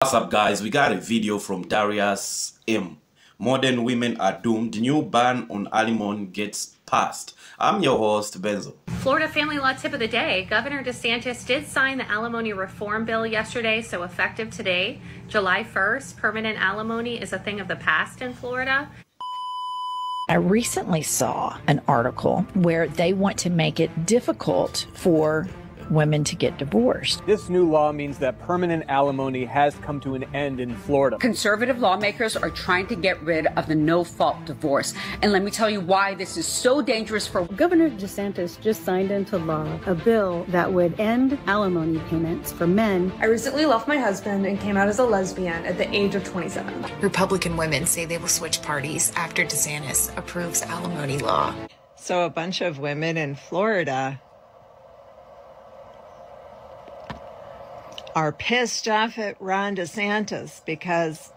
What's up, guys? We got a video from Darius M. Modern women are doomed. New ban on alimony gets passed. I'm your host, Benzo. Florida family law tip of the day. Governor DeSantis did sign the alimony reform bill yesterday, so effective today, July 1st, permanent alimony is a thing of the past in Florida. I recently saw an article where they want to make it difficult for women to get divorced. This new law means that permanent alimony has come to an end in Florida. Conservative lawmakers are trying to get rid of the no-fault divorce. And let me tell you why this is so dangerous for... Governor DeSantis just signed into law a bill that would end alimony payments for men. I recently left my husband and came out as a lesbian at the age of 27. Republican women say they will switch parties after DeSantis approves alimony law. So a bunch of women in Florida are pissed off at Ron DeSantis because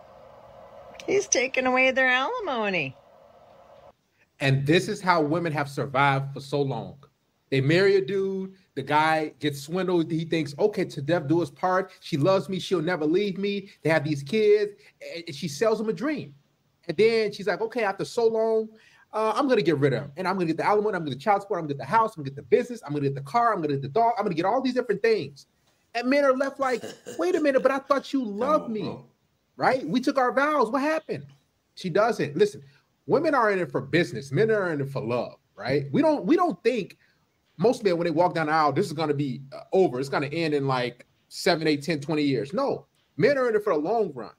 he's taken away their alimony. And this is how women have survived for so long. They marry a dude, the guy gets swindled, he thinks, okay, to death do us part, she loves me, she'll never leave me, they have these kids, and she sells him a dream. And then she's like, okay, after so long, I'm gonna get rid of him. And I'm gonna get the alimony, I'm gonna get the child support, I'm gonna get the house, I'm gonna get the business, I'm gonna get the car, I'm gonna get the dog, I'm gonna get all these different things. And men are left like, wait a minute, but I thought you loved me, right? We took our vows. What happened? She doesn't. Listen, women are in it for business. Men are in it for love, right? We don't think, most men, when they walk down the aisle, this is going to be over. It's going to end in like 7, 8, 10, 20 years. No, men are in it for the long run.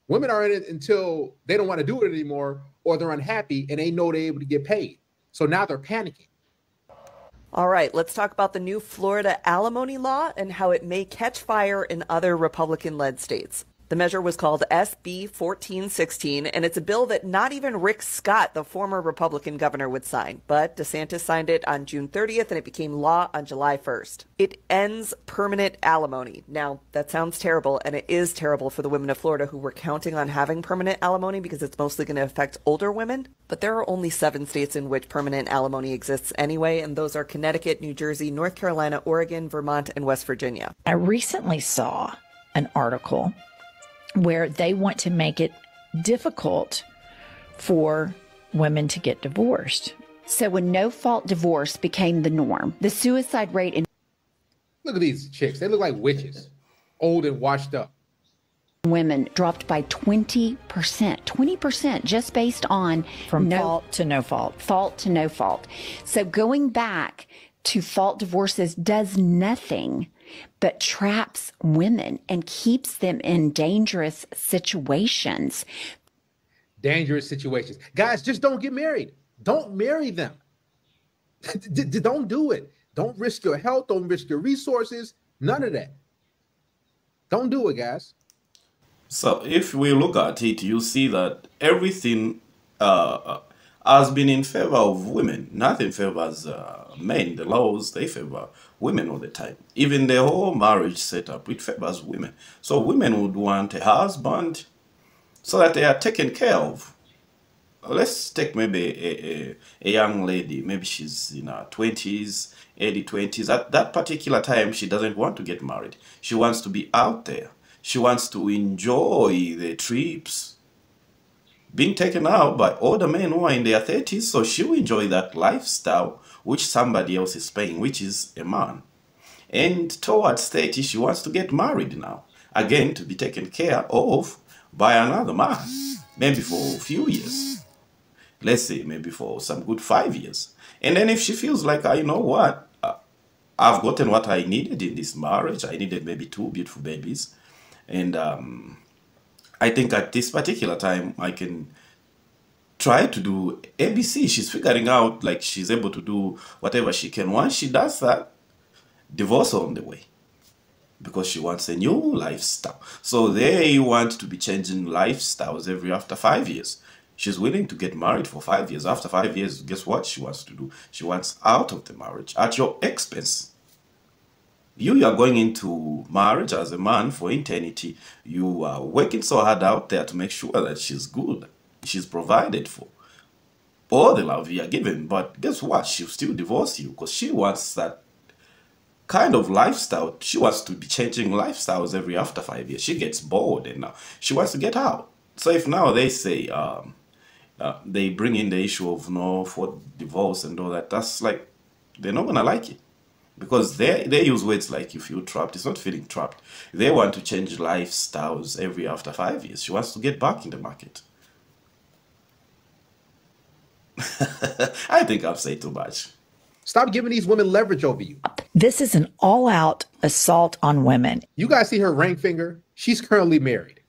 Women are in it until they don't want to do it anymore or they're unhappy and they know they're able to get paid. So now they're panicking. All right, let's talk about the new Florida alimony law and how it may catch fire in other Republican-led states. The measure was called SB 1416, and it's a bill that not even Rick Scott, the former Republican governor, would sign. But DeSantis signed it on June 30th, and it became law on July 1st. It ends permanent alimony. Now, that sounds terrible, and it is terrible for the women of Florida who were counting on having permanent alimony because it's mostly going to affect older women. But there are only 7 states in which permanent alimony exists anyway, and those are Connecticut, New Jersey, North Carolina, Oregon, Vermont, and West Virginia. I recently saw an article where they want to make it difficult for women to get divorced. So when no-fault divorce became the norm, the suicide rate in... Look at these chicks. They look like witches, old and washed up. Women dropped by 20%. 20% just based on... From fault to no fault. Fault to no fault. So going back to fault divorces does nothing but traps women and keeps them in dangerous situations. Dangerous situations. Guys, just don't get married. Don't marry them. Don't do it. Don't risk your health. Don't risk your resources. None of that. Don't do it, guys. So if we look at it, you see that everything has been in favor of women. Nothing favors men. The laws, they favor women all the time. Even the whole marriage setup, it favors women. So women would want a husband so that they are taken care of. Let's take maybe a young lady. Maybe she's in her 20s, early 20s. At that particular time, she doesn't want to get married. She wants to be out there. She wants to enjoy the trips, being taken out by older men who are in their 30s, so she'll enjoy that lifestyle which somebody else is paying, which is a man. And towards 30, she wants to get married now, again, to be taken care of by another man, maybe for a few years. Let's say maybe for some good 5 years. And then if she feels like, you know what, I've gotten what I needed in this marriage, I needed maybe 2 beautiful babies, and I think at this particular time, I can try to do ABC. She's figuring out like she's able to do whatever she can. Once she does that, divorce on the way because she wants a new lifestyle. So they want to be changing lifestyles after 5 years. She's willing to get married for 5 years. After 5 years, guess what she wants to do? She wants out of the marriage at your expense. You are going into marriage as a man for eternity. You are working so hard out there to make sure that she's good. She's provided for. All the love you are given. But guess what? She'll still divorce you because she wants that kind of lifestyle. She wants to be changing lifestyles every after 5 years. She gets bored and she wants to get out. So if now they say they bring in the issue of no for divorce and all that, that's like they're not gonna like it. Because they use words like you feel trapped. It's not feeling trapped. They want to change lifestyles every after 5 years. She wants to get back in the market. I think I've said too much. Stop giving these women leverage over you. This is an all-out assault on women. You guys see her ring finger? She's currently married.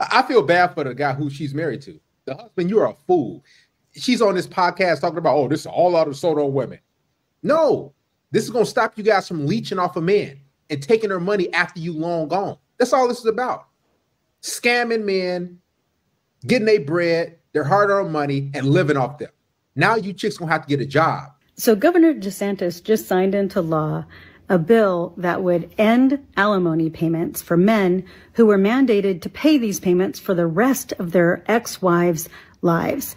I feel bad for the guy who she's married to. The husband, you're a fool. She's on this podcast talking about, oh, this is all out assault on women. No. This is going to stop you guys from leeching off a man and taking their money after you long gone. That's all this is about. Scamming men, getting their bread, their hard-earned money, and living off them. Now you chicks going to have to get a job. So Governor DeSantis just signed into law a bill that would end alimony payments for men who were mandated to pay these payments for the rest of their ex-wives' lives.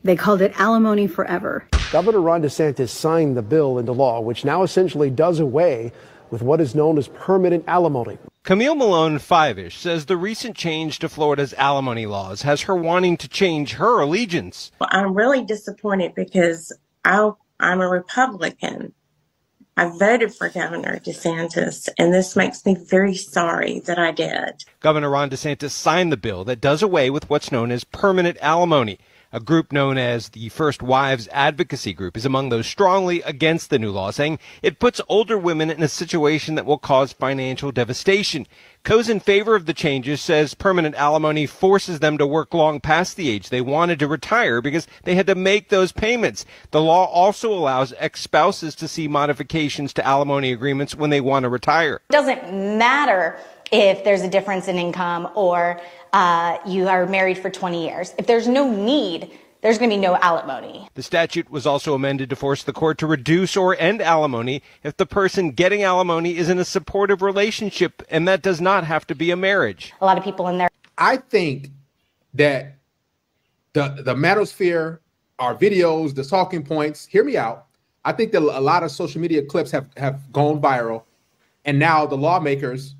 They called it Alimony Forever. Governor Ron DeSantis signed the bill into law, which now essentially does away with what is known as permanent alimony. Camille Malone, 5-ish, says the recent change to Florida's alimony laws has her wanting to change her allegiance. Well, I'm really disappointed because I'm a Republican. I voted for Governor DeSantis, and this makes me very sorry that I did. Governor Ron DeSantis signed the bill that does away with what's known as permanent alimony. A group known as the First Wives Advocacy Group is among those strongly against the new law, saying it puts older women in a situation that will cause financial devastation. Co's in favor of the changes says permanent alimony forces them to work long past the age they wanted to retire because they had to make those payments. The law also allows ex-spouses to see modifications to alimony agreements when they want to retire. It doesn't matter if there's a difference in income or you are married for 20 years. If there's no need, there's going to be no alimony. The statute was also amended to force the court to reduce or end alimony if the person getting alimony is in a supportive relationship, and that does not have to be a marriage. A lot of people in there. I think that the manosphere, our videos, the talking points, hear me out. I think that a lot of social media clips have gone viral, and now the lawmakers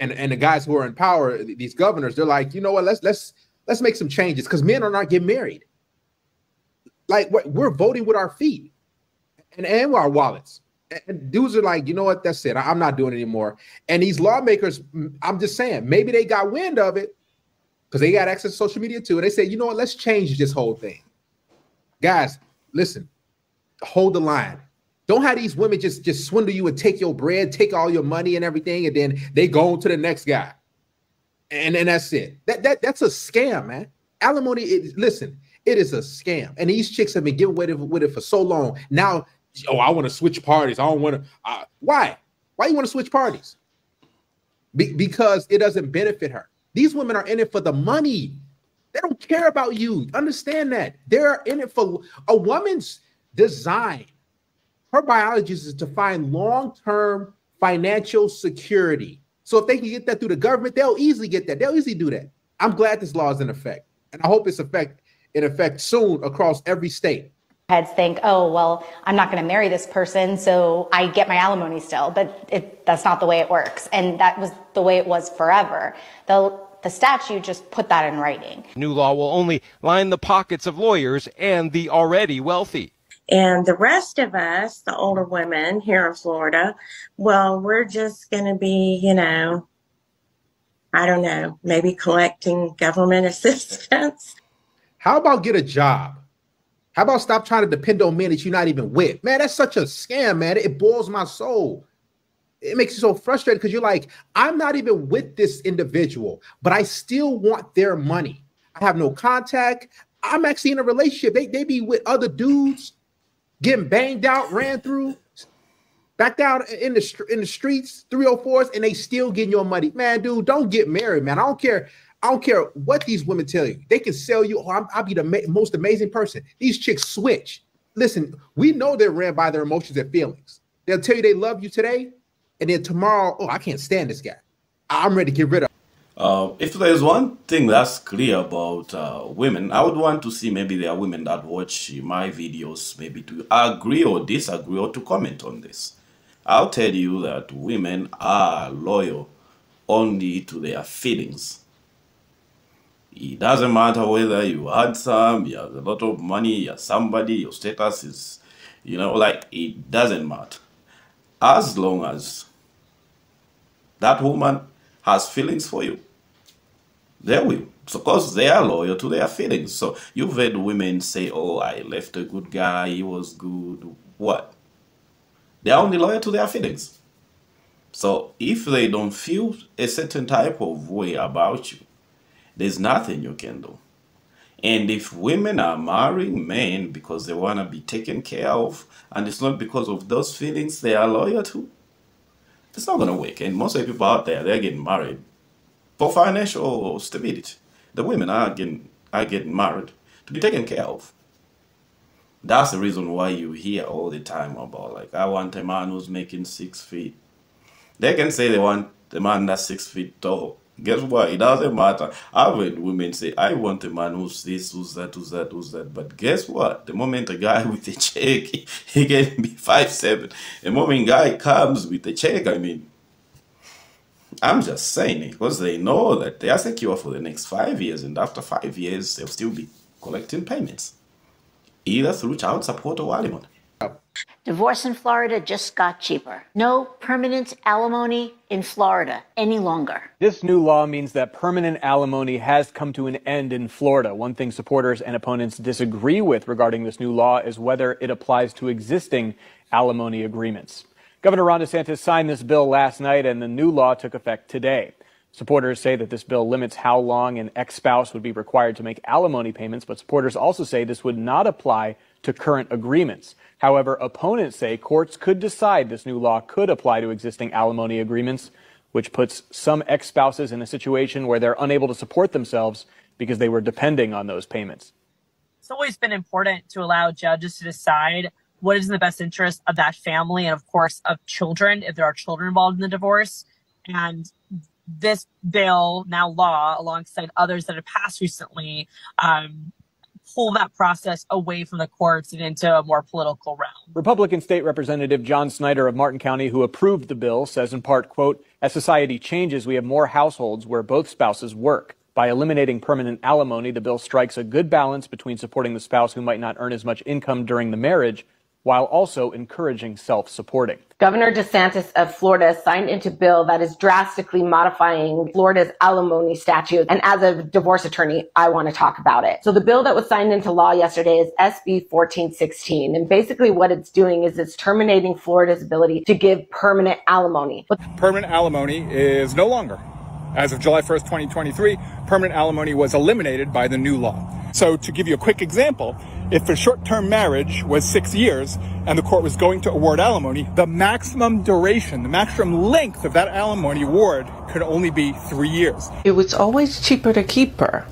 and the guys who are in power, these governors, they're like, you know what, let's make some changes because men are not getting married. Like we're voting with our feet and our wallets. And dudes are like, you know what, that's it. I'm not doing it anymore. And these lawmakers, I'm just saying, maybe they got wind of it because they got access to social media too. And they say, you know what, let's change this whole thing. Guys, listen, hold the line. Don't have these women just swindle you and take your bread, take all your money and everything, and then they go on to the next guy. And then that's it. That's a scam, man. Alimony, listen, it is a scam. And these chicks have been getting away with it for so long. Now, oh, I want to switch parties. I don't want to. Why? Why you want to switch parties? Because it doesn't benefit her. These women are in it for the money. They don't care about you. Understand that. They're in it for a woman's design. Her biology is to find long-term financial security. So if they can get that through the government, they'll easily get that. They'll easily do that. I'm glad this law is in effect. And I hope it's in effect soon across every state. Heads think, oh, well, I'm not going to marry this person, so I get my alimony still. But that's not the way it works. And that was the way it was forever. The statute just put that in writing. New law will only line the pockets of lawyers and the already wealthy. And the rest of us, the older women here in Florida, well, we're just going to be, I don't know, maybe collecting government assistance. How about get a job? How about stop trying to depend on men that you're not even with? Man, that's such a scam, man. It boils my soul. It makes you so frustrated because you're like, I'm not even with this individual, but I still want their money. I have no contact. I'm actually in a relationship. They be with other dudes, getting banged out, ran through, back down in the streets, 304s, and they still getting your money. Man, dude, don't get married, man. I don't care what these women tell you. They can sell you, oh, I'll be the most amazing person. These chicks switch. Listen, we know they're ran by their emotions and feelings. They'll tell you they love you today, and then tomorrow, oh, I can't stand this guy. I'm ready to get rid of him. If there's one thing that's clear about women, I would want to see maybe there are women that watch my videos maybe to agree or disagree or to comment on this. I'll tell you that women are loyal only to their feelings. It doesn't matter whether you handsome, you have a lot of money, you're somebody, your status is, like, it doesn't matter. As long as that woman has feelings for you, they will. Because they are loyal to their feelings. So you've heard women say, oh, I left a good guy, he was good. What? They are only loyal to their feelings. So if they don't feel a certain type of way about you, there's nothing you can do. And if women are marrying men because they want to be taken care of, and it's not because of those feelings they are loyal to, it's not going to work. And most of the people out there, they're getting married for financial stability. The women are getting married to be taken care of. That's the reason why you hear all the time about, like, I want a man who's making 6 feet. They can say they want a man that's 6 feet tall. Guess what? It doesn't matter. I've heard women say, I want a man who's this, who's that, who's that, who's that. But guess what? The moment a guy with a check, he can be 5'7". The moment a guy comes with a check, I'm just saying it because they know that they are secure for the next 5 years, and after 5 years, they'll still be collecting payments, either through child support or alimony. Divorce in Florida just got cheaper. No permanent alimony in Florida any longer. This new law means that permanent alimony has come to an end in Florida. One thing supporters and opponents disagree with regarding this new law is whether it applies to existing alimony agreements. Governor Ron DeSantis signed this bill last night, and the new law took effect today. Supporters say that this bill limits how long an ex-spouse would be required to make alimony payments, but supporters also say this would not apply to current agreements. However, opponents say courts could decide this new law could apply to existing alimony agreements, which puts some ex-spouses in a situation where they're unable to support themselves because they were depending on those payments. It's always been important to allow judges to decide what is in the best interest of that family and, of course, of children, if there are children involved in the divorce. And this bill, now law, alongside others that have passed recently, pull that process away from the courts and into a more political realm. Republican State Representative John Snyder of Martin County, who approved the bill, says in part, quote, as society changes, we have more households where both spouses work. By eliminating permanent alimony, the bill strikes a good balance between supporting the spouse who might not earn as much income during the marriage, while also encouraging self-supporting. Governor DeSantis of Florida signed into a bill that is drastically modifying Florida's alimony statute. And as a divorce attorney, I want to talk about it. So the bill that was signed into law yesterday is SB 1416. And basically what it's doing is it's terminating Florida's ability to give permanent alimony. Permanent alimony is no longer. As of July 1st, 2023, permanent alimony was eliminated by the new law. So to give you a quick example, if a short-term marriage was 6 years and the court was going to award alimony, the maximum duration, the maximum length of that alimony award could only be 3 years. It was always cheaper to keep her.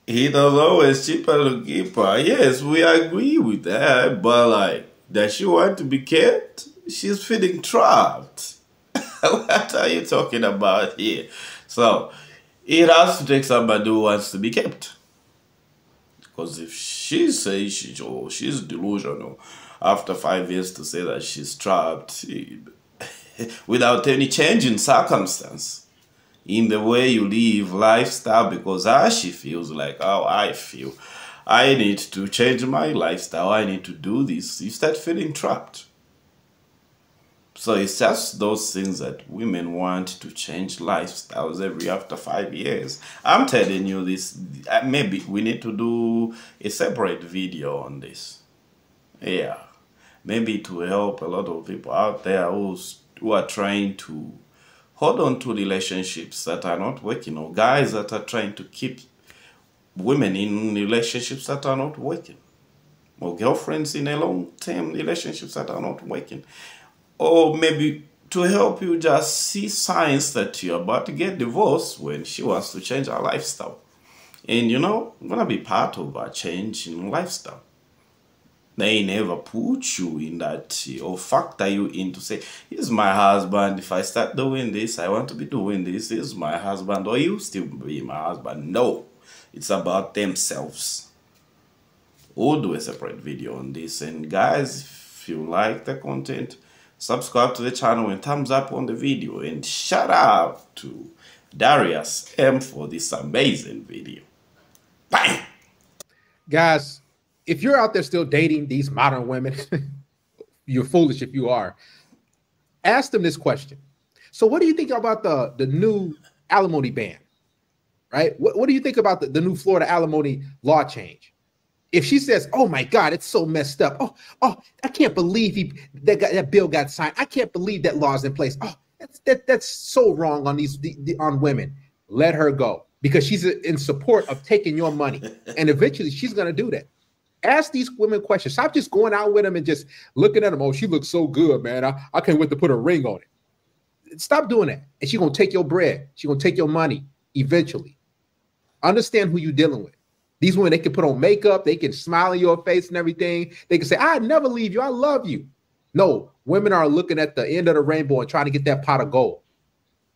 It was always cheaper to keep her. Yes, we agree with that, but like, does she want to be kept? She's feeling trapped. What are you talking about here? So, it has to take somebody who wants to be kept. Because if she says she's delusional after 5 years to say that she's trapped without any change in circumstance in the way you live lifestyle, because she feels like how I feel, I need to change my lifestyle, I need to do this, you start feeling trapped. So it's just those things that women want to change lifestyles after 5 years. I'm telling you this, maybe we need to do a separate video on this. Yeah, maybe to help a lot of people out there who are trying to hold on to relationships that are not working, or guys that are trying to keep women in relationships that are not working, or girlfriends in a long-term relationships that are not working. Or maybe to help you just see signs that you're about to get divorced when she wants to change her lifestyle. And I'm going to be part of a change in lifestyle. They never put you in that or factor you in to say, here's my husband, if I start doing this, I want to be doing this, here's my husband, or you still be my husband. No, it's about themselves. We'll do a separate video on this. And guys, If you like the content, subscribe to the channel and thumbs up on the video. And shout out to Darius M for this amazing video. Bang! Guys, if you're out there still dating these modern women, you're foolish if you are. Ask them this question. So what do you think about the new alimony ban? Right? What do you think about the new Florida alimony law change? If she says, "Oh my God, it's so messed up. Oh, I can't believe that bill got signed. I can't believe that law's in place. Oh, that's so wrong on on women." Let her go, because she's in support of taking your money, and eventually she's gonna do that. Ask these women questions. Stop just going out with them and just looking at them. "Oh, she looks so good, man. I can't wait to put a ring on it." Stop doing that, and she's gonna take your bread. She's gonna take your money eventually. Understand who you're dealing with. These women, they can put on makeup, they can smile in your face and everything. They can say, "I'd never leave you. I love you." No, women are looking at the end of the rainbow and trying to get that pot of gold.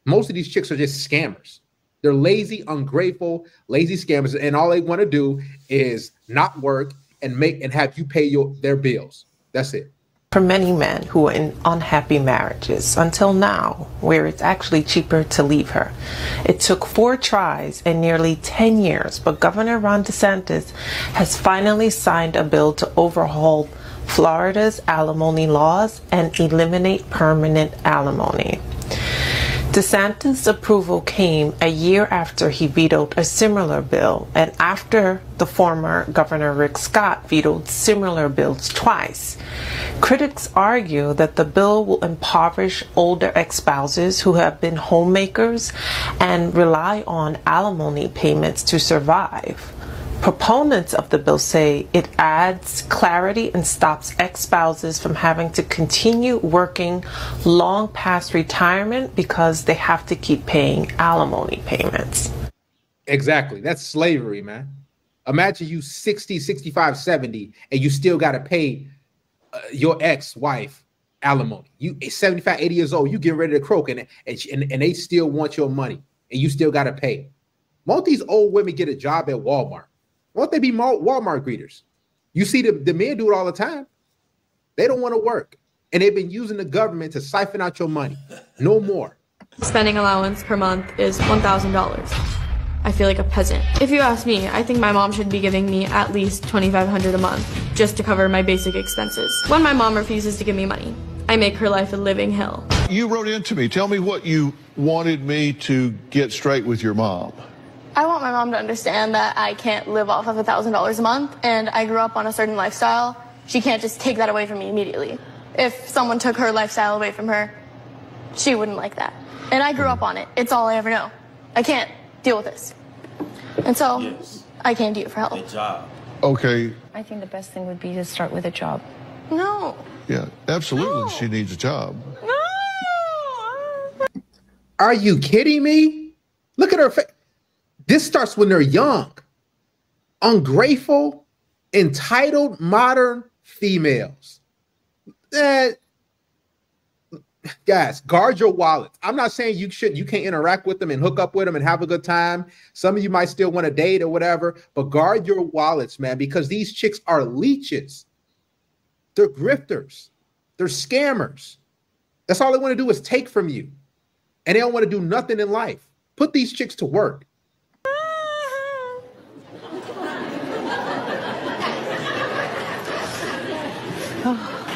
Most of these chicks are just scammers. They're lazy, ungrateful, lazy scammers, and all they want to do is not work and have you pay their bills. That's it. For many men who are in unhappy marriages, until now, where it's actually cheaper to leave her. It took 4 tries and nearly 10 years, but Governor Ron DeSantis has finally signed a bill to overhaul Florida's alimony laws and eliminate permanent alimony. DeSantis' approval came a year after he vetoed a similar bill, and after the former Governor Rick Scott vetoed similar bills twice. Critics argue that the bill will impoverish older ex-spouses who have been homemakers and rely on alimony payments to survive. Proponents of the bill say it adds clarity and stops ex-spouses from having to continue working long past retirement because they have to keep paying alimony payments. Exactly. That's slavery, man. Imagine you 60, 65, 70, and you still got to pay your ex-wife alimony. You 75, 80 years old, you get ready to croak, and they still want your money, and you still got to pay. Won't these old women get a job at Walmart? Won't they be Walmart greeters? You see the men do it all the time. They don't want to work. And they've been using the government to siphon out your money. No more. Spending allowance per month is $1,000. I feel like a peasant. If you ask me, I think my mom should be giving me at least $2,500 a month just to cover my basic expenses. When my mom refuses to give me money, I make her life a living hell. You wrote into me. Tell me what you wanted me to get straight with your mom. I want my mom to understand that I can't live off of $1,000 a month, and I grew up on a certain lifestyle. She can't just take that away from me immediately. If someone took her lifestyle away from her, she wouldn't like that. And I grew up on it. It's all I ever know. I can't deal with this. And so I came to you for help. A job. Okay. I think the best thing would be to start with a job. No. Yeah, absolutely. No. She needs a job. No. Are you kidding me? Look at her face. This starts when they're young. Ungrateful, entitled, modern females. Guys, guard your wallets. I'm not saying you can't interact with them and hook up with them and have a good time. Some of you might still want to date or whatever, but guard your wallets, man, because these chicks are leeches. They're grifters. They're scammers. That's all they want to do is take from you. And they don't want to do nothing in life. Put these chicks to work.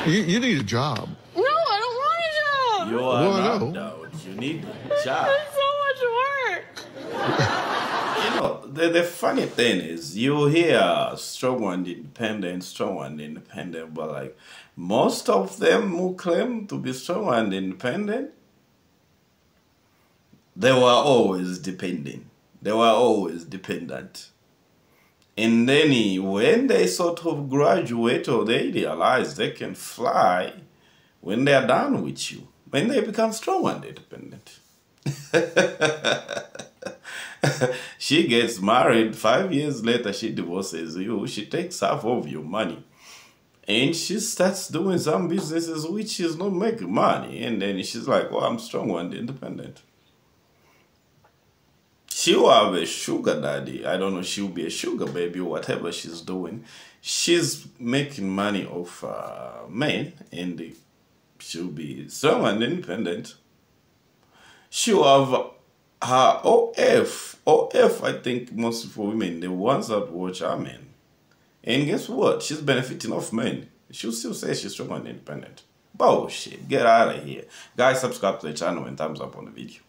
You need a job. No, I don't want a job. You are not, though. You need a job. It's so much work. You know, the funny thing is, you hear strong and independent, but like most of them who claim to be strong and independent, they were always dependent. They were always dependent. And then when they sort of graduate or they realize they can fly, when they're done with you, when they become strong and independent. She gets married, 5 years later she divorces you, she takes half of your money. And she starts doing some businesses which is not making money. And then she's like, "Oh, I'm strong and independent." She'll have a sugar daddy. I don't know, she'll be a sugar baby or whatever she's doing. She's making money off men, and she'll be strong and independent. She'll have her OF, I think most for women, the ones that watch are men. And guess what? She's benefiting off men. She'll still say she's strong and independent. Bullshit. Get out of here. Guys, subscribe to the channel and thumbs up on the video.